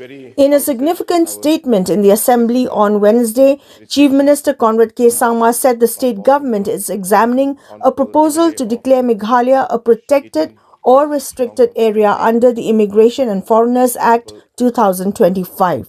In a significant statement in the Assembly on Wednesday, Chief Minister Conrad K. Sangma said the state government is examining a proposal to declare Meghalaya a protected or restricted area under the Immigration and Foreigners Act 2025.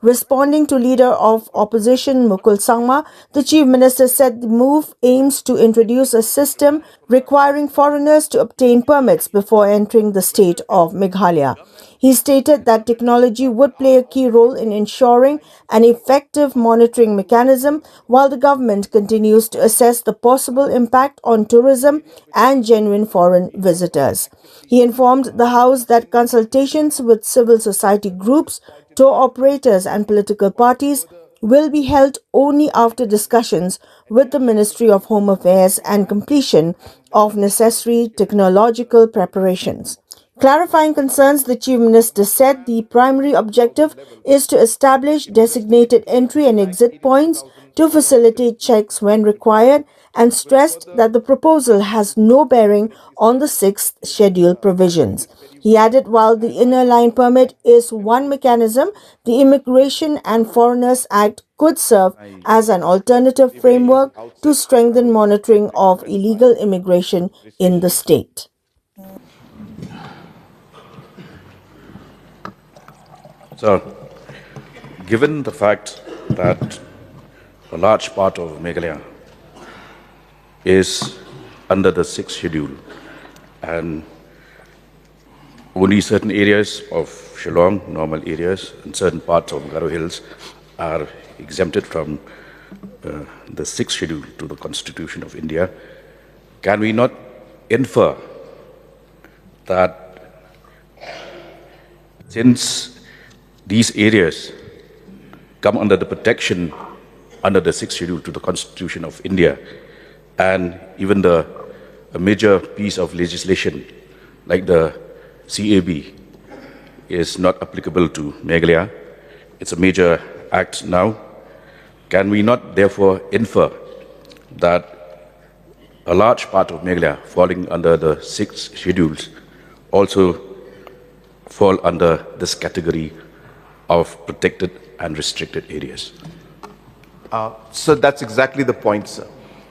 Responding to Leader of Opposition Mukul Sangma, the Chief Minister said the move aims to introduce a system requiring foreigners to obtain permits before entering the state of Meghalaya. He stated that technology would play a key role in ensuring an effective monitoring mechanism while the government continues to assess the possible impact on tourism and genuine foreign visitors. He informed the House that consultations with civil society groups, tour operators and political parties will be held only after discussions with the Ministry of Home Affairs and completion of necessary technological preparations. Clarifying concerns, the Chief Minister said the primary objective is to establish designated entry and exit points to facilitate checks when required and stressed that the proposal has no bearing on the 6th schedule provisions. He added while the inner line permit is one mechanism, the Immigration and Foreigners Act could serve as an alternative framework to strengthen monitoring of illegal immigration in the state. So, given the fact that a large part of Meghalaya is under the 6th schedule and only certain areas of Shillong, normal areas, and certain parts of Garo Hills are exempted from the 6th schedule to the Constitution of India, can we not infer that since these areas come under the protection under the 6th schedule to the Constitution of India, and even a major piece of legislation like the CAB is not applicable to Meghalaya, it's a major act now, can we not therefore infer that a large part of Meghalaya falling under the 6th schedules also fall under this category of protected and restricted areas? So that's exactly the point, sir.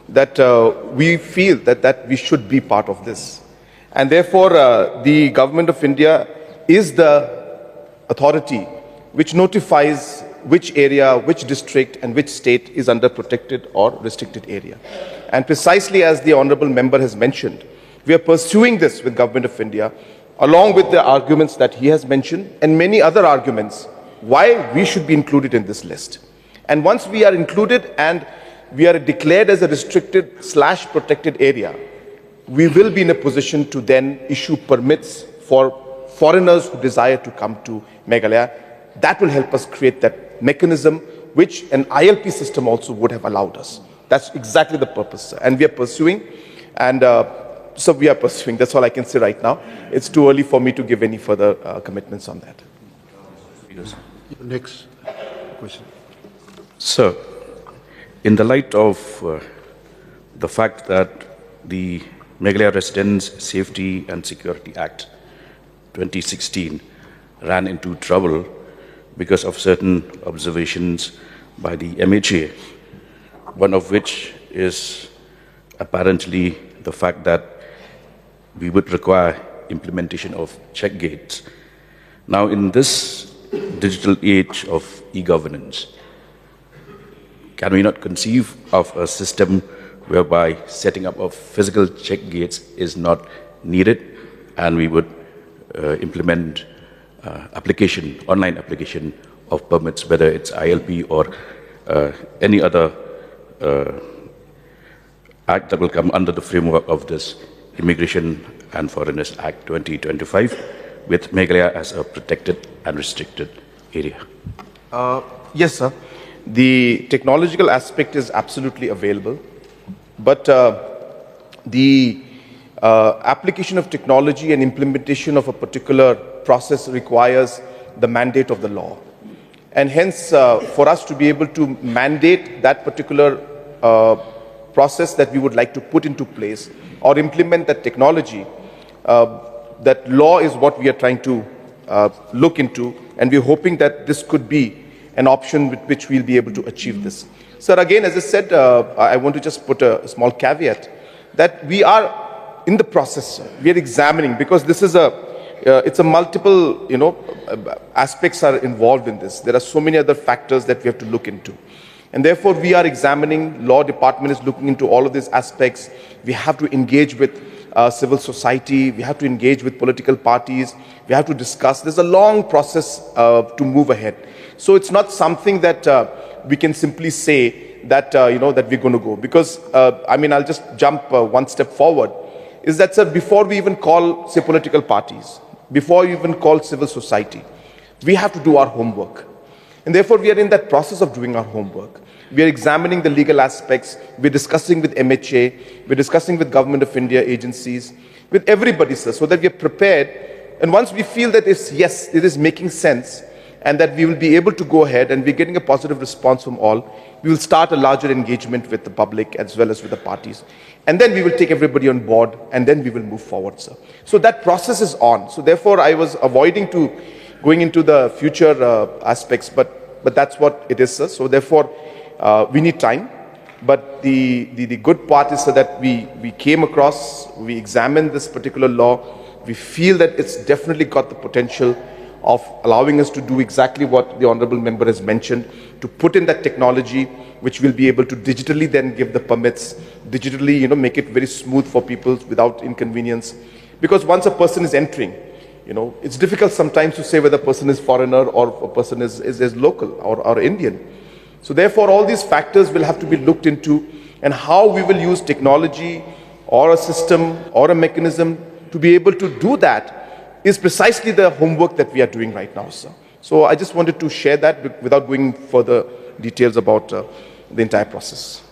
That we feel that we should be part of this. And therefore, the Government of India is the authority which notifies which area, which district and which state is under protected or restricted area. And precisely as the Honourable Member has mentioned, we are pursuing this with Government of India along with the arguments that he has mentioned and many other arguments why we should be included in this list. And once we are included and we are declared as a restricted/protected area, we will be in a position to then issue permits for foreigners who desire to come to Meghalaya. That will help us create that mechanism which an ILP system also would have allowed us. That's exactly the purpose, sir. And we are pursuing, and so we are pursuing. That's all I can say right now. It's too early for me to give any further commitments on that. Next question. Sir, in the light of the fact that the Meghalaya Residents Safety and Security Act 2016 ran into trouble because of certain observations by the MHA, one of which is apparently the fact that we would require implementation of check gates. Now, in this digital age of e-governance, can we not conceive of a system whereby setting up of physical check gates is not needed, and we would implement online application of permits, whether it's ILP or any other act that will come under the framework of this Immigration and Foreigners Act 2025, with Meghalaya as a protected and restricted area? Yes, sir. The technological aspect is absolutely available, but the application of technology and implementation of a particular process requires the mandate of the law. And hence, for us to be able to mandate that particular process that we would like to put into place or implement that technology, that law is what we are trying to look into, and we're hoping that this could be an option with which we'll be able to achieve this. Sir, again, as I said, I want to just put a small caveat that we are in the process. We are examining, because this is it's a multiple, aspects are involved in this. There are so many other factors that we have to look into. And therefore, we are examining, law department is looking into all of these aspects. We have to engage with civil society, we have to engage with political parties, we have to discuss. There's a long process to move ahead. So it's not something that we can simply say that, that we're going to go. Because, I'll just jump one step forward, is that, sir, before we even call, say, political parties, before we even call civil society, we have to do our homework. And therefore, we are in that process of doing our homework. We are examining the legal aspects. We're discussing with MHA. We're discussing with Government of India agencies, with everybody, sir, so that we are prepared. And once we feel that yes, it is making sense, and that we will be able to go ahead and we're getting a positive response from all, we will start a larger engagement with the public as well as with the parties. And then we will take everybody on board, and then we will move forward, sir. So that process is on. So therefore, I was avoiding going into the future aspects, but that's what it is, sir. So therefore, we need time. But the good part is, sir, that we came across, we examined this particular law. We feel that it's definitely got the potential of allowing us to do exactly what the honorable member has mentioned, to put in that technology which will be able to digitally then give the permits, digitally, make it very smooth for people without inconvenience. Because once a person is entering, it's difficult sometimes to say whether a person is foreigner or a person is local or Indian. So therefore, all these factors will have to be looked into, and how we will use technology or a system or a mechanism to be able to do that is precisely the homework that we are doing right now, sir. So I just wanted to share that without going further details about the entire process.